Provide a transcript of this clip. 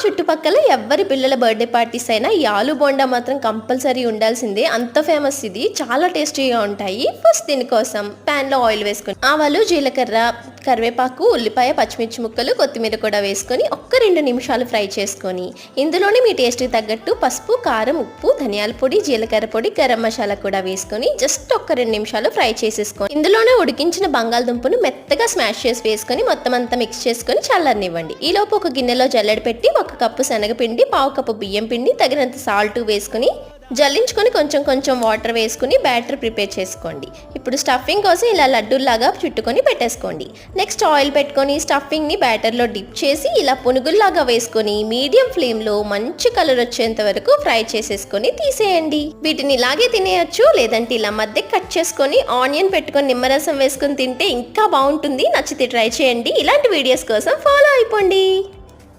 చుట్టుపక్కల ఎవరి పిల్లల బర్త్డే పార్టీస్ అయినా ఈ ఆలు బోండా మాత్రం కంపల్సరీ ఉండాల్సిందే. అంత ఫేమస్ ఇది. చాలా టేస్టీగా ఉంటాయి. ఫస్ట్ దీనికోసం ప్యాన్ లో ఆయిల్ వేసుకొని ఆవాలు, జీలకర్ర, కరివేపాకు, ఉల్లిపాయ, పచ్చిమిర్చి ముక్కలు, కొత్తిమీర కూడా వేసుకొని ఒక్క 2 నిమిషాలు ఫ్రై చేసుకొని ఇందులోనే మీ టేస్ట్కి తగ్గట్టు పసుపు, కారం, ఉప్పు, ధనియాల పొడి, జీలకర్ర పొడి, గరం మసాలా కూడా వేసుకొని జస్ట్ ఒక్క 2 నిమిషాలు ఫ్రై చేసేసుకొని ఇందులోనే ఉడికించిన బంగాళదుంపను మెత్తగా స్మాష్ చేసి వేసుకొని మొత్తం అంతా మిక్స్ చేసుకొని చల్లనివ్వండి. ఈలోపు ఒక గిన్నెలో జల్లెడ పెట్టి 1 కప్పు శనగపిండి, 1/2 కప్పు బియ్యం పిండి, తగినంత సాల్ట్ వేసుకొని జల్లించుకొని కొంచెం కొంచెం వాటర్ వేసుకుని బ్యాటర్ ప్రిపేర్ చేసుకోండి. ఇప్పుడు స్టఫింగ్ కోసం ఇలా లడ్డూల్లాగా చుట్టుకొని పెట్టేసుకోండి. నెక్స్ట్ ఆయిల్ పెట్టుకొని స్టఫింగ్ని బ్యాటర్లో డిప్ చేసి ఇలా పునుగుల్లాగా వేసుకొని మీడియం ఫ్లేమ్లో మంచి కలర్ వచ్చేంత వరకు ఫ్రై చేసేసుకొని తీసేయండి. వీటిని ఇలాగే తినేయచ్చు, లేదంటే ఇలా మధ్య కట్ చేసుకొని ఆనియన్ పెట్టుకొని నిమ్మరసం వేసుకొని తింటే ఇంకా బాగుంటుంది. నచ్చితే ట్రై చేయండి. ఇలాంటి వీడియోస్ కోసం ఫాలో అయిపోండి.